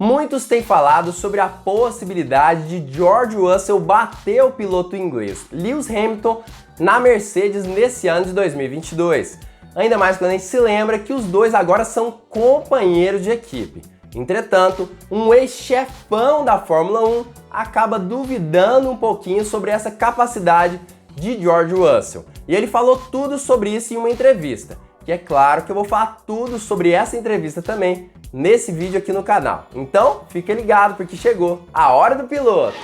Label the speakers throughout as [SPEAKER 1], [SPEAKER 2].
[SPEAKER 1] Muitos têm falado sobre a possibilidade de George Russell bater o piloto inglês Lewis Hamilton na Mercedes nesse ano de 2022. Ainda mais quando a gente se lembra que os dois agora são companheiros de equipe. Entretanto, um ex-chefão da Fórmula 1 acaba duvidando um pouquinho sobre essa capacidade de George Russell. E ele falou tudo sobre isso em uma entrevista. E é claro que eu vou falar tudo sobre essa entrevista também nesse vídeo aqui no canal. Então, fique ligado porque chegou a hora do piloto.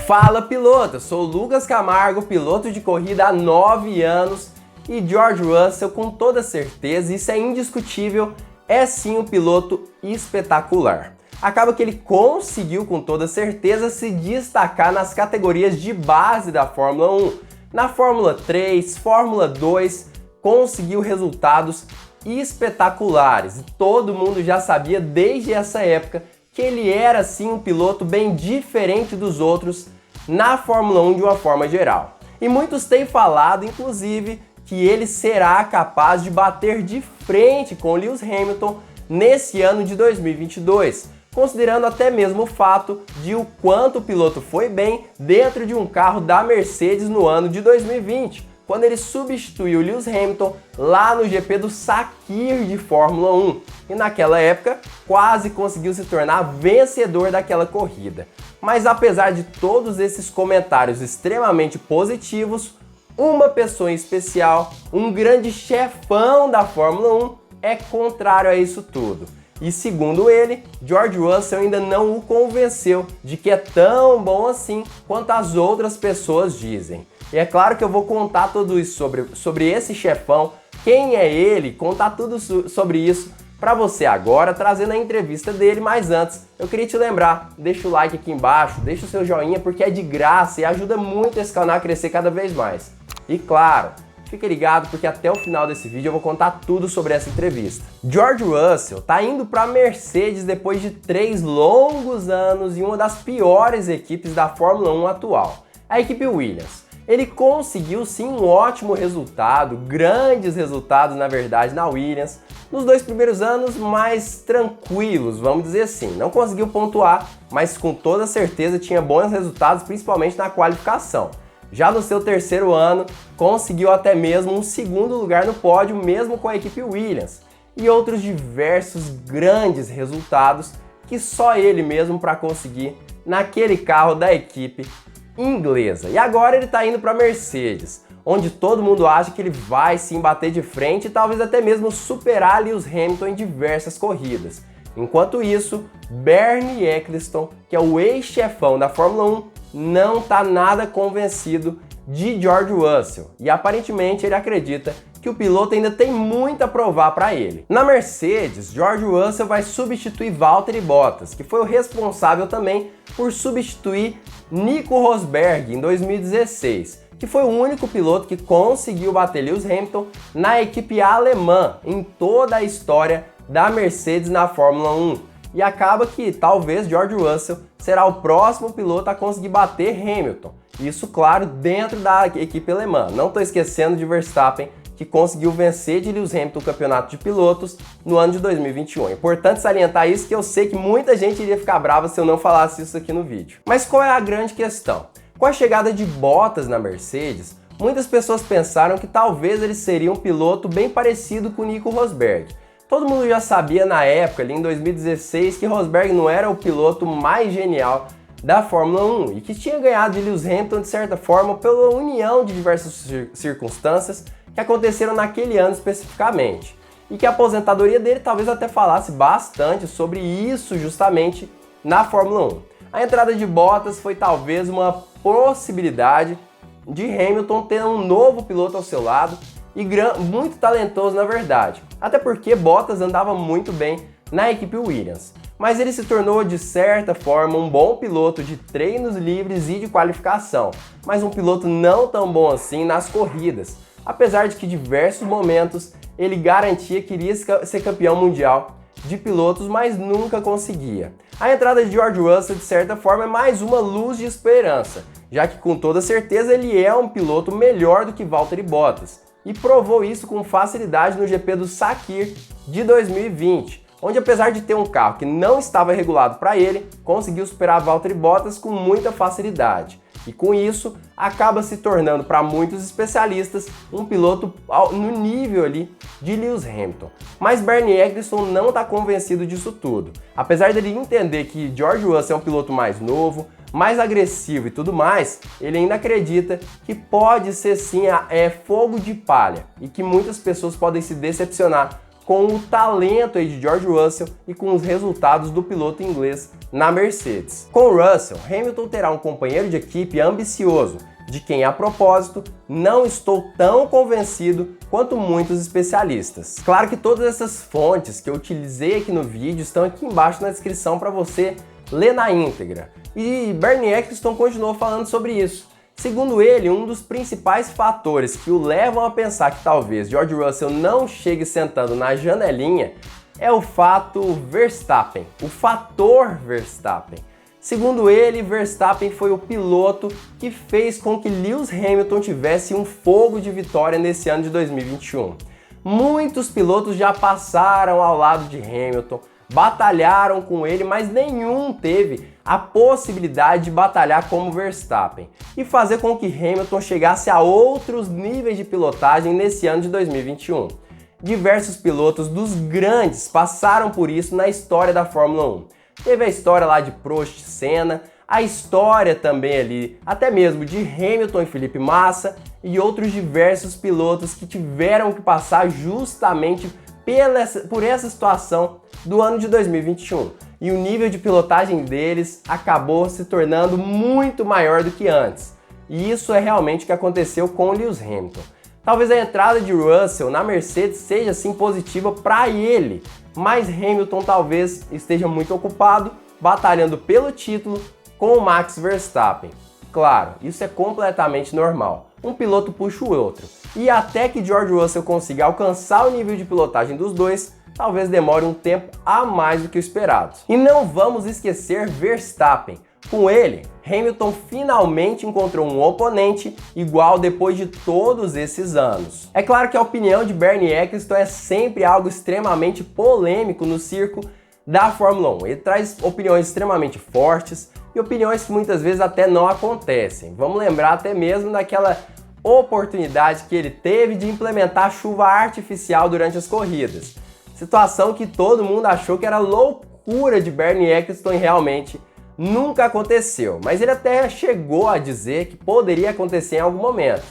[SPEAKER 1] Fala piloto, eu sou o Lucas Camargo, piloto de corrida há 9 anos e George Russell, com toda certeza, isso é indiscutível, é sim um piloto espetacular. Acaba que ele conseguiu com toda certeza se destacar nas categorias de base da Fórmula 1. Na Fórmula 3, Fórmula 2, conseguiu resultados espetaculares e todo mundo já sabia desde essa época que ele era sim um piloto bem diferente dos outros na Fórmula 1 de uma forma geral. E muitos têm falado, inclusive, que ele será capaz de bater de frente com Lewis Hamilton nesse ano de 2022, considerando até mesmo o fato de o quanto o piloto foi bem dentro de um carro da Mercedes no ano de 2020, quando ele substituiu Lewis Hamilton lá no GP do Sakir de Fórmula 1. E naquela época, quase conseguiu se tornar vencedor daquela corrida. Mas apesar de todos esses comentários extremamente positivos, uma pessoa em especial, um grande chefão da Fórmula 1, é contrário a isso tudo. E segundo ele, George Russell ainda não o convenceu de que é tão bom assim quanto as outras pessoas dizem. E é claro que eu vou contar tudo isso sobre esse chefão, quem é ele, contar tudo sobre isso para você agora, trazendo a entrevista dele. Mas antes, eu queria te lembrar, deixa o like aqui embaixo, deixa o seu joinha porque é de graça e ajuda muito esse canal a crescer cada vez mais. E claro, fique ligado porque até o final desse vídeo eu vou contar tudo sobre essa entrevista. George Russell está indo para a Mercedes depois de 3 longos anos em uma das piores equipes da Fórmula 1 atual, a equipe Williams. Ele conseguiu sim um ótimo resultado, grandes resultados na verdade na Williams, nos 2 primeiros anos mais tranquilos, vamos dizer assim. Não conseguiu pontuar, mas com toda certeza tinha bons resultados, principalmente na qualificação. Já no seu 3º ano, conseguiu até mesmo um 2º lugar no pódio, mesmo com a equipe Williams, e outros diversos grandes resultados que só ele mesmo para conseguir naquele carro da equipe inglesa. E agora ele está indo para a Mercedes, onde todo mundo acha que ele vai sim bater de frente e talvez até mesmo superar Lewis Hamilton em diversas corridas. Enquanto isso, Bernie Ecclestone, que é o ex-chefão da Fórmula 1, não está nada convencido de George Russell e aparentemente ele acredita que o piloto ainda tem muito a provar para ele. Na Mercedes, George Russell vai substituir Valtteri Bottas, que foi o responsável também por substituir Nico Rosberg em 2016, que foi o único piloto que conseguiu bater Lewis Hamilton na equipe alemã em toda a história da Mercedes na Fórmula 1. E acaba que talvez George Russell será o próximo piloto a conseguir bater Hamilton. Isso, claro, dentro da equipe alemã. Não estou esquecendo de Verstappen, que conseguiu vencer de Lewis Hamilton o campeonato de pilotos no ano de 2021. É importante salientar isso, que eu sei que muita gente iria ficar brava se eu não falasse isso aqui no vídeo. Mas qual é a grande questão? Com a chegada de Bottas na Mercedes, muitas pessoas pensaram que talvez ele seria um piloto bem parecido com Nico Rosberg. Todo mundo já sabia na época, ali em 2016, que Rosberg não era o piloto mais genial da Fórmula 1 e que tinha ganhado de Lewis Hamilton de certa forma pela união de diversas circunstâncias que aconteceram naquele ano especificamente. E que a aposentadoria dele talvez até falasse bastante sobre isso justamente na Fórmula 1. A entrada de Bottas foi talvez uma possibilidade de Hamilton ter um novo piloto ao seu lado e muito talentoso na verdade, até porque Bottas andava muito bem na equipe Williams, mas ele se tornou de certa forma um bom piloto de treinos livres e de qualificação, mas um piloto não tão bom assim nas corridas, apesar de que em diversos momentos ele garantia que iria ser campeão mundial de pilotos, mas nunca conseguia. A entrada de George Russell, de certa forma, é mais uma luz de esperança, já que com toda certeza ele é um piloto melhor do que Valtteri Bottas, e provou isso com facilidade no GP do Sakir de 2020, onde apesar de ter um carro que não estava regulado para ele, conseguiu superar Valtteri Bottas com muita facilidade. E com isso, acaba se tornando para muitos especialistas um piloto no nível ali de Lewis Hamilton. Mas Bernie Ecclestone não está convencido disso tudo. Apesar dele entender que George Russell é um piloto mais novo, mais agressivo e tudo mais, ele ainda acredita que pode ser sim fogo de palha e que muitas pessoas podem se decepcionar com o talento aí de George Russell e com os resultados do piloto inglês na Mercedes. Com Russell, Hamilton terá um companheiro de equipe ambicioso, de quem, a propósito, não estou tão convencido quanto muitos especialistas. Claro que todas essas fontes que eu utilizei aqui no vídeo estão aqui embaixo na descrição para você ler na íntegra. E Bernie Ecclestone continuou falando sobre isso. Segundo ele, um dos principais fatores que o levam a pensar que talvez George Russell não chegue sentando na janelinha é o fato Verstappen, o fator Verstappen. Segundo ele, Verstappen foi o piloto que fez com que Lewis Hamilton tivesse um fogo de vitória nesse ano de 2021. Muitos pilotos já passaram ao lado de Hamilton, batalharam com ele, mas nenhum teve a possibilidade de batalhar como Verstappen e fazer com que Hamilton chegasse a outros níveis de pilotagem nesse ano de 2021. Diversos pilotos dos grandes passaram por isso na história da Fórmula 1. Teve a história lá de Prost e Senna, a história também ali, até mesmo de Hamilton e Felipe Massa e outros diversos pilotos que tiveram que passar justamente por essa situação do ano de 2021. E o nível de pilotagem deles acabou se tornando muito maior do que antes. E isso é realmente o que aconteceu com o Lewis Hamilton. Talvez a entrada de Russell na Mercedes seja assim positiva para ele, mas Hamilton talvez esteja muito ocupado batalhando pelo título com o Max Verstappen. Claro, isso é completamente normal. Um piloto puxa o outro. E até que George Russell consiga alcançar o nível de pilotagem dos dois, talvez demore um tempo a mais do que o esperado. E não vamos esquecer Verstappen. Com ele, Hamilton finalmente encontrou um oponente igual depois de todos esses anos. É claro que a opinião de Bernie Ecclestone é sempre algo extremamente polêmico no circo da Fórmula 1. Ele traz opiniões extremamente fortes e opiniões que muitas vezes até não acontecem. Vamos lembrar até mesmo daquela oportunidade que ele teve de implementar chuva artificial durante as corridas. Situação que todo mundo achou que era loucura de Bernie Ecclestone, realmente nunca aconteceu, mas ele até chegou a dizer que poderia acontecer em algum momento.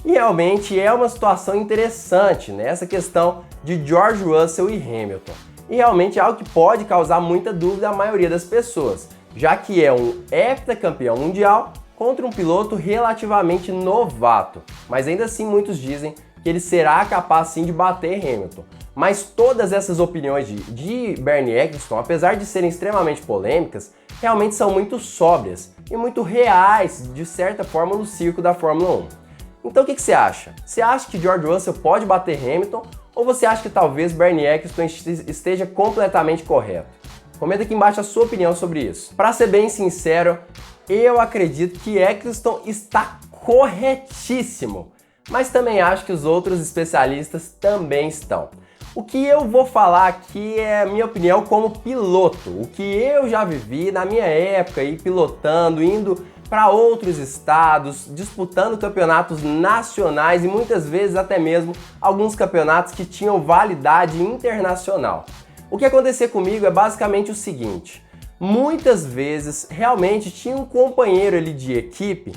[SPEAKER 1] E realmente é uma situação interessante, né? Essa questão de George Russell e Hamilton. E realmente é algo que pode causar muita dúvida à maioria das pessoas, já que é um heptacampeão mundial contra um piloto relativamente novato. Mas ainda assim muitos dizem que ele será capaz sim de bater Hamilton. Mas todas essas opiniões de Bernie Ecclestone, apesar de serem extremamente polêmicas, realmente são muito sóbrias e muito reais, de certa forma, no circo da Fórmula 1. Então o que você acha? Você acha que George Russell pode bater Hamilton ou você acha que talvez Bernie Ecclestone esteja completamente correto? Comenta aqui embaixo a sua opinião sobre isso. Para ser bem sincero, eu acredito que Ecclestone está corretíssimo, mas também acho que os outros especialistas também estão. O que eu vou falar aqui é a minha opinião como piloto, o que eu já vivi na minha época, aí pilotando, indo para outros estados, disputando campeonatos nacionais e muitas vezes até mesmo alguns campeonatos que tinham validade internacional. O que acontecia comigo é basicamente o seguinte: muitas vezes realmente tinha um companheiro ali de equipe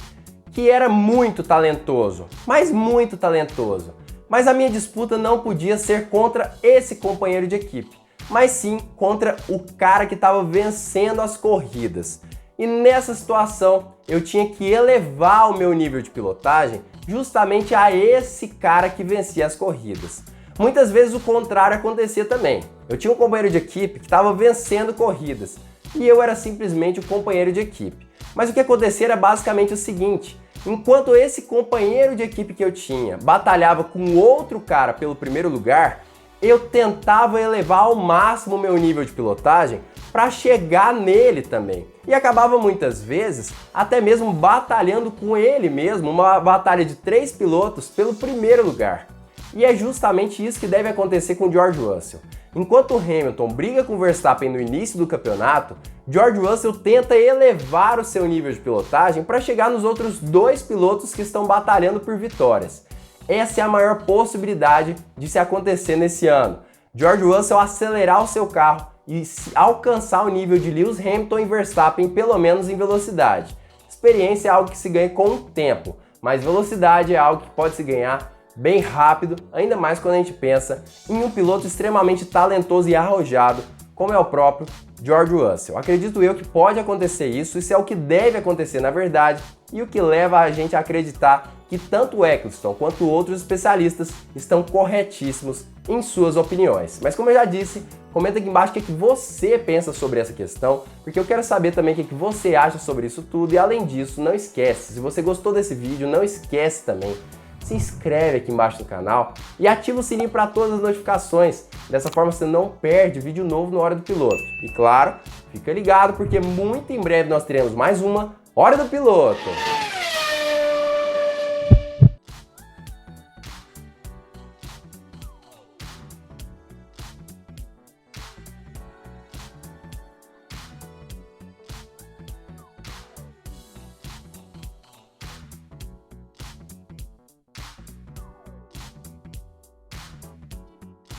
[SPEAKER 1] que era muito talentoso, mas muito talentoso. Mas a minha disputa não podia ser contra esse companheiro de equipe, mas sim contra o cara que estava vencendo as corridas. E nessa situação eu tinha que elevar o meu nível de pilotagem justamente a esse cara que vencia as corridas. Muitas vezes o contrário acontecia também. Eu tinha um companheiro de equipe que estava vencendo corridas e eu era simplesmente o companheiro de equipe. Mas o que acontecia era basicamente o seguinte: enquanto esse companheiro de equipe que eu tinha batalhava com outro cara pelo primeiro lugar, eu tentava elevar ao máximo o meu nível de pilotagem para chegar nele também. E acabava muitas vezes até mesmo batalhando com ele mesmo, uma batalha de 3 pilotos pelo primeiro lugar. E é justamente isso que deve acontecer com George Russell. Enquanto Hamilton briga com Verstappen no início do campeonato, George Russell tenta elevar o seu nível de pilotagem para chegar nos outros dois pilotos que estão batalhando por vitórias. Essa é a maior possibilidade de se acontecer nesse ano. George Russell acelerar o seu carro e alcançar o nível de Lewis Hamilton e Verstappen, pelo menos em velocidade. Experiência é algo que se ganha com o tempo, mas velocidade é algo que pode se ganhar bem rápido, ainda mais quando a gente pensa em um piloto extremamente talentoso e arrojado, como é o próprio George Russell. Acredito eu que pode acontecer isso é o que deve acontecer na verdade, e o que leva a gente a acreditar que tanto o Eccleston quanto outros especialistas estão corretíssimos em suas opiniões. Mas como eu já disse, comenta aqui embaixo o que você pensa sobre essa questão, porque eu quero saber também o que você acha sobre isso tudo, e além disso, não esquece, se você gostou desse vídeo, não esquece também, se inscreve aqui embaixo no canal e ativa o sininho para todas as notificações. Dessa forma você não perde vídeo novo na Hora do Piloto. E claro, fica ligado porque muito em breve nós teremos mais uma Hora do Piloto.